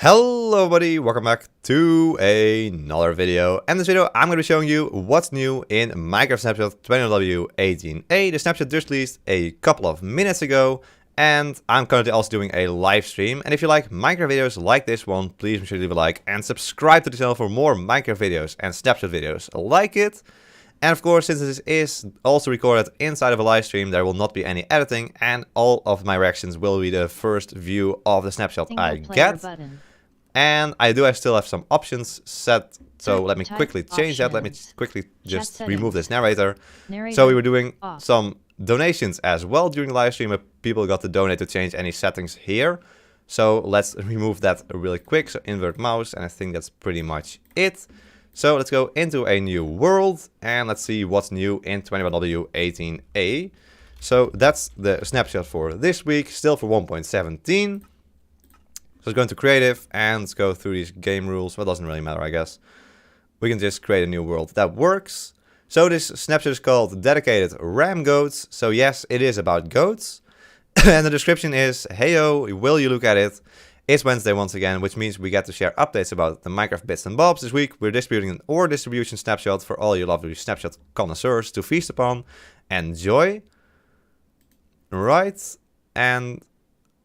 Hello everybody, welcome back to another video. And in this video I'm going to be showing you what's new in Minecraft Snapshot 21w18a. The snapshot just released a couple of minutes ago, and I'm currently also doing a live stream. And if you like Minecraft videos like this one, please make sure to leave a like and subscribe to the channel for more Minecraft videos and snapshot videos like it. And of course, since this is also recorded inside of a live stream, there will not be any editing, and all of my reactions will be the first view of the snapshot I get. And I still have some options set, so let me quickly change that. Let me quickly just remove this narrator. So we were doing some donations as well during the live stream, but people got to donate to change any settings here. So let's remove that really quick. So invert mouse, and I think that's pretty much it. So let's go into a new world and let's see what's new in 21w18a. So that's the snapshot for this week, still for 1.17. So let's go into creative and let's go through these game rules. Well, it doesn't really matter, I guess. We can just create a new world that works. So this snapshot is called Dedicated Ram Goats. So yes, it is about goats. And the description is, heyo, will you look at it? It's Wednesday once again, which means we get to share updates about the Minecraft bits and bobs. This week we're distributing an ore distribution snapshot for all you lovely snapshot connoisseurs to feast upon. Enjoy. Right, and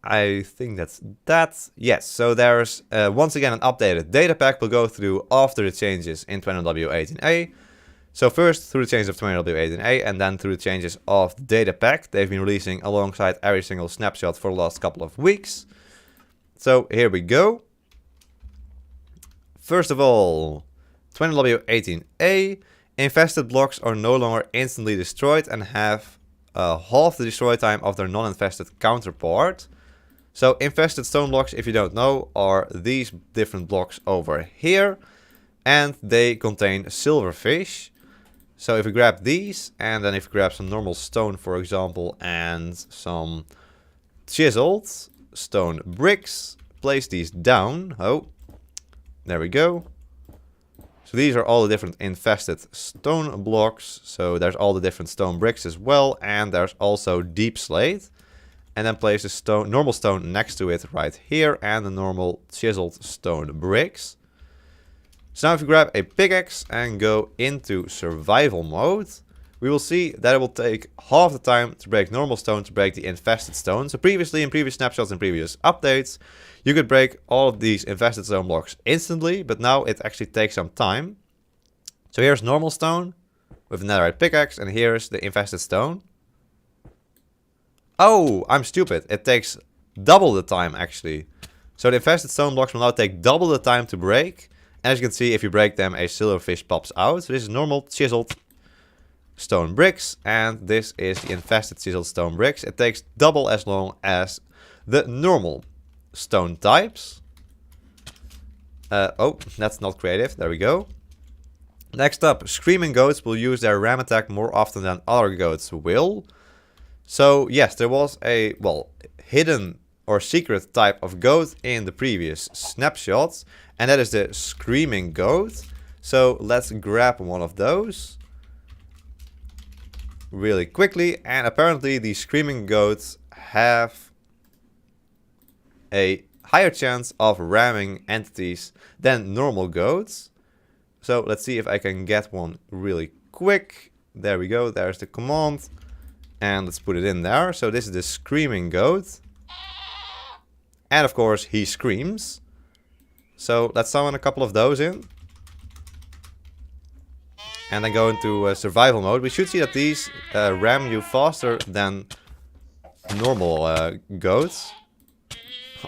I think that's that. Yes, so there's once again an updated datapack we'll go through after the changes in 21w18a. So first through the changes of 20w18a and then through the changes of the datapack they've been releasing alongside every single snapshot for the last couple of weeks. So here we go. First of all, 20w18a, infested blocks are no longer instantly destroyed and have half the destroy time of their non-infested counterpart. So infested stone blocks, if you don't know, are these different blocks over here, and they contain silverfish. So if we grab these, and then if we grab some normal stone, for example, and some chiseled stone bricks, place these down. Oh, there we go. So these are all the different infested stone blocks. So there's all the different stone bricks as well, and there's also deep slate. And then place the stone, normal stone next to it right here, and the normal chiseled stone bricks. So now if you grab a pickaxe and go into survival mode, we will see that it will take half the time to break normal stone to break the infested stone. So previously, in previous snapshots and previous updates, you could break all of these infested stone blocks instantly, but now it actually takes some time. So here's normal stone with a netherite pickaxe, and here's the infested stone. Oh, I'm stupid. It takes double the time, actually. So the infested stone blocks will now take double the time to break. And as you can see, if you break them, a silverfish pops out. So this is normal chiseled stone bricks, and this is the infested chiseled stone bricks. It takes double as long as the normal stone types. Oh, that's not creative. There we go. Next up, screaming goats will use their ram attack more often than other goats will. So yes, there was a, well, hidden or secret type of goat in the previous snapshots, and that is the screaming goat. So let's grab one of those really quickly, and apparently the screaming goats have a higher chance of ramming entities than normal goats. So let's see if I can get one really quick. There we go, there's the command. And let's put it in there. So this is the screaming goat. And of course he screams. So let's summon a couple of those in. And then go into survival mode. We should see that these ram you faster than normal goats.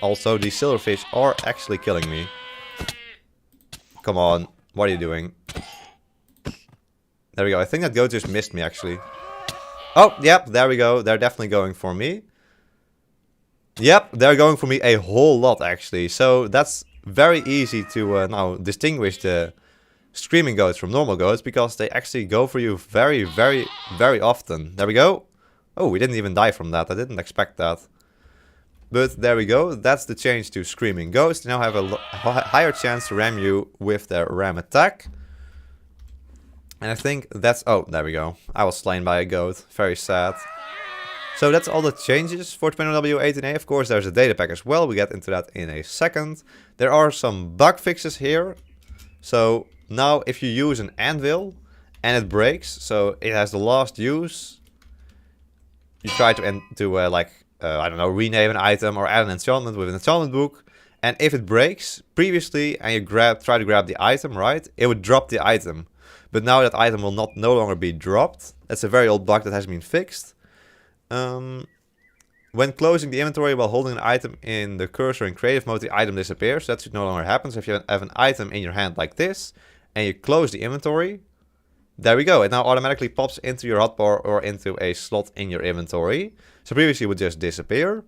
Also, these silverfish are actually killing me. Come on, what are you doing? There we go. I think that goat just missed me, actually. Oh, yep, there we go. They're definitely going for me. Yep, they're going for me a whole lot, actually. So that's very easy to now distinguish the screaming goats from normal goats, because they actually go for you very, very, very often. There we go. Oh, we didn't even die from that. I didn't expect that. But there we go. That's the change to screaming goats. They now have a higher chance to ram you with their ram attack. And I think that's... Oh, there we go. I was slain by a goat. Very sad. So that's all the changes for 21w18a. Of course, there's a datapack as well. We get into that in a second. There are some bug fixes here. So now if you use an anvil and it breaks, so it has the last use, you try to I don't know, rename an item or add an enchantment with an enchantment book. And if it breaks previously and you try to grab the item, right, it would drop the item. But now that item will no longer be dropped. That's a very old bug that has been fixed. When closing the inventory while holding an item in the cursor in creative mode, the item disappears. That should no longer happen. So if you have an item in your hand like this and you close the inventory, there we go. It now automatically pops into your hotbar or into a slot in your inventory. So previously it would just disappear.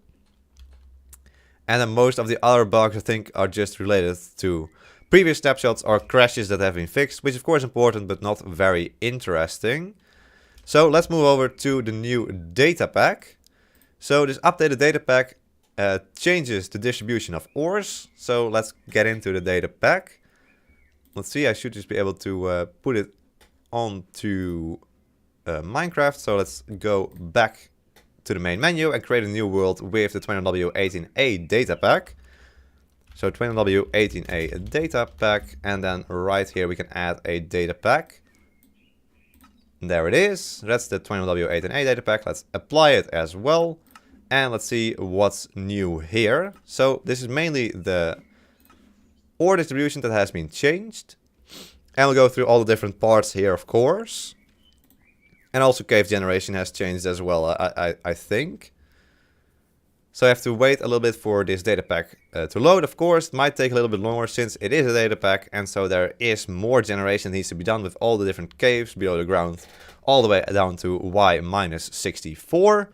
And then most of the other bugs I think are just related to previous snapshots or crashes that have been fixed, which of course is important but not very interesting. So let's move over to the new data pack. So this updated data pack changes the distribution of ores. So let's get into the data pack. Let's see, I should just be able to put it onto Minecraft. So let's go back to the main menu and create a new world with the 21w18a data pack. So 21w18a data pack, and then right here we can add a data pack. There it is. That's the 21w18a data pack. Let's apply it as well. And let's see what's new here. So this is mainly the ore distribution that has been changed. And we'll go through all the different parts here, of course. And also cave generation has changed as well, I think. So I have to wait a little bit for this data pack to load. Of course, it might take a little bit longer since it is a data pack. And so there is more generation that needs to be done with all the different caves below the ground. All the way down to Y-64.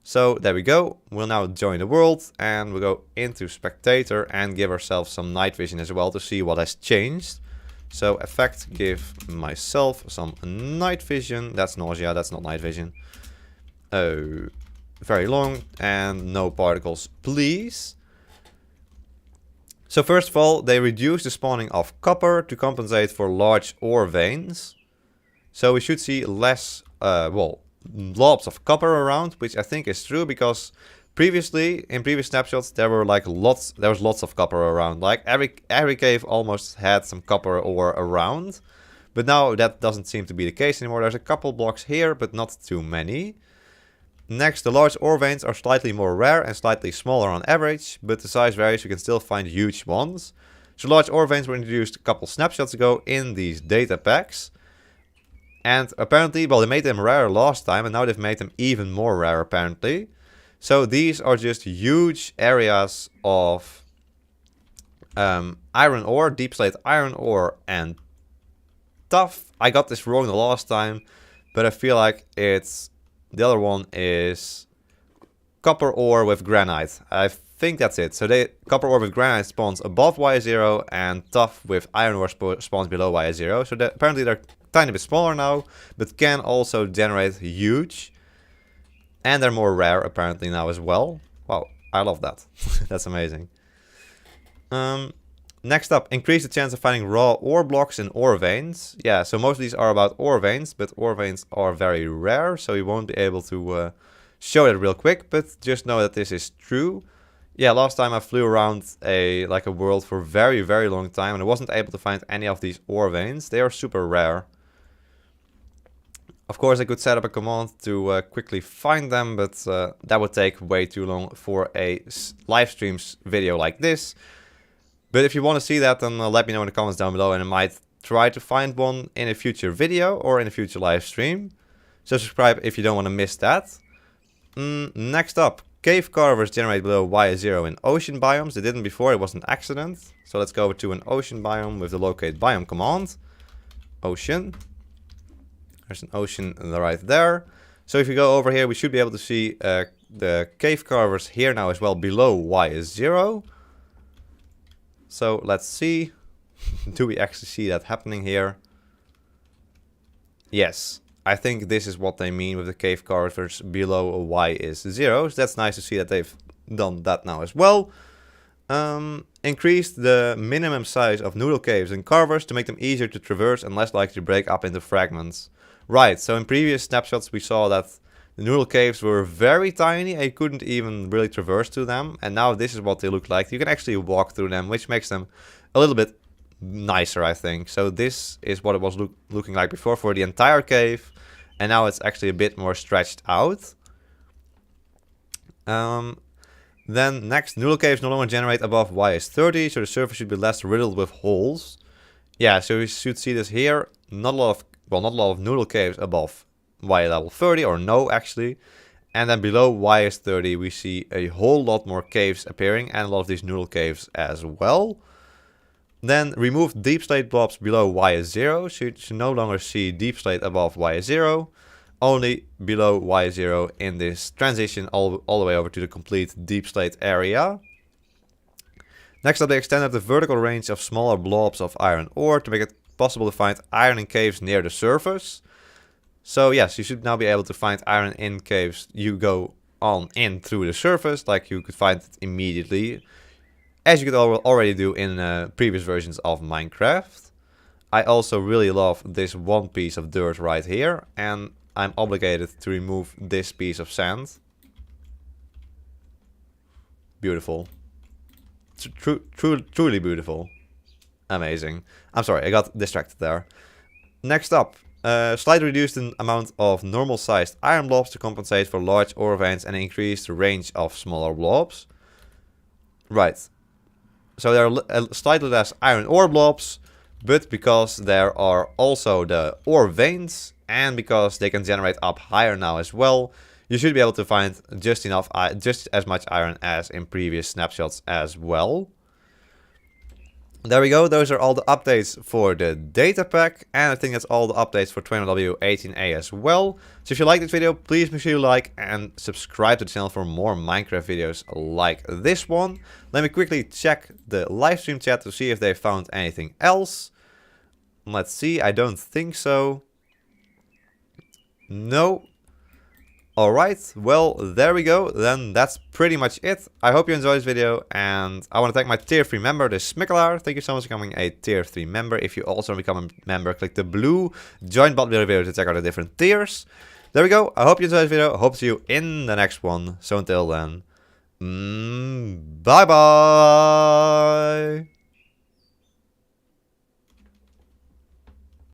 So there we go. We'll now join the world. And we'll go into spectator and give ourselves some night vision as well to see what has changed. So effect, give myself some night vision. That's nausea, that's not night vision. Oh, very long and no particles, please. So first of all, they reduce the spawning of copper to compensate for large ore veins. So we should see less, blobs of copper around, which I think is true because previously, in previous snapshots, there was lots of copper around. Like every cave almost had some copper ore around. But now that doesn't seem to be the case anymore. There's a couple blocks here, but not too many. Next, the large ore veins are slightly more rare and slightly smaller on average, but the size varies, you can still find huge ones. So large ore veins were introduced a couple snapshots ago in these data packs. And apparently, well, they made them rare last time, and now they've made them even more rare apparently. So these are just huge areas of iron ore, deep slate iron ore and tuff. I got this wrong the last time, but I feel like it's... The other one is copper ore with granite. I think that's it. So copper ore with granite spawns above Y0 and tuff with iron ore spawns below Y0. So apparently they're a tiny bit smaller now, but can also generate huge. And they're more rare apparently now as well. Wow, I love that. That's amazing. Next up, increase the chance of finding raw ore blocks in ore veins. Yeah, so most of these are about ore veins, but ore veins are very rare, so you won't be able to show it real quick, but just know that this is true. Yeah, last time I flew around a world for a very, very long time, and I wasn't able to find any of these ore veins. They are super rare. Of course, I could set up a command to quickly find them, but that would take way too long for a live stream video like this. But if you want to see that, then let me know in the comments down below, and I might try to find one in a future video or in a future live stream. So subscribe if you don't want to miss that. Next up, cave carvers generate below Y0 in ocean biomes. They didn't before, it was an accident. So let's go over to an ocean biome with the locate biome command. Ocean. There's an ocean right there. So if you go over here, we should be able to see the cave carvers here now as well below Y0. So let's see. Do we actually see that happening here? Yes. I think this is what they mean with the cave carvers below Y0. So that's nice to see that they've done that now as well. Increase the minimum size of noodle caves and carvers to make them easier to traverse and less likely to break up into fragments. Right, so in previous snapshots we saw that The noodle caves were very tiny. I couldn't even really traverse to them. And now this is what they look like. You can actually walk through them, which makes them a little bit nicer, I think. So this is what it was looking like before for the entire cave. And now it's actually a bit more stretched out. Then next, noodle caves no longer generate above y is 30. So the surface should be less riddled with holes. Yeah, so you should see this here. Not a lot of noodle caves above y level 30, or no actually. And then below y is 30 we see a whole lot more caves appearing, and a lot of these noodle caves as well. Then remove deep slate blobs below y is 0, so you should no longer see deep slate above y is 0. Only below y is 0 in this transition all the way over to the complete deep slate area. Next up, they extended the vertical range of smaller blobs of iron ore to make it possible to find iron in caves near the surface. So yes, you should now be able to find iron in caves you go on in through the surface, like you could find it immediately, as you could already do in previous versions of Minecraft. I also really love this one piece of dirt right here, and I'm obligated to remove this piece of sand. Beautiful. Truly beautiful. Amazing. I'm sorry, I got distracted there. Next up, slightly reduced the amount of normal sized iron blobs to compensate for large ore veins and increase the range of smaller blobs. Right. So there are slightly less iron ore blobs, but because there are also the ore veins, and because they can generate up higher now as well, you should be able to find just as much iron as in previous snapshots as well. There we go, those are all the updates for the data pack, and I think that's all the updates for 21w18a as well. So if you like this video, please make sure you like and subscribe to the channel for more Minecraft videos like this one. Let me quickly check the livestream chat to see if they found anything else. Let's see, I don't think so. No. Alright, well, there we go. Then that's pretty much it. I hope you enjoyed this video, and I want to thank my tier 3 member, the Smikkelaar. Thank you so much for becoming a tier 3 member. If you also want to become a member, click the blue join button below the video to check out the different tiers. There we go. I hope you enjoyed this video. I hope to see you in the next one. So until then, bye bye.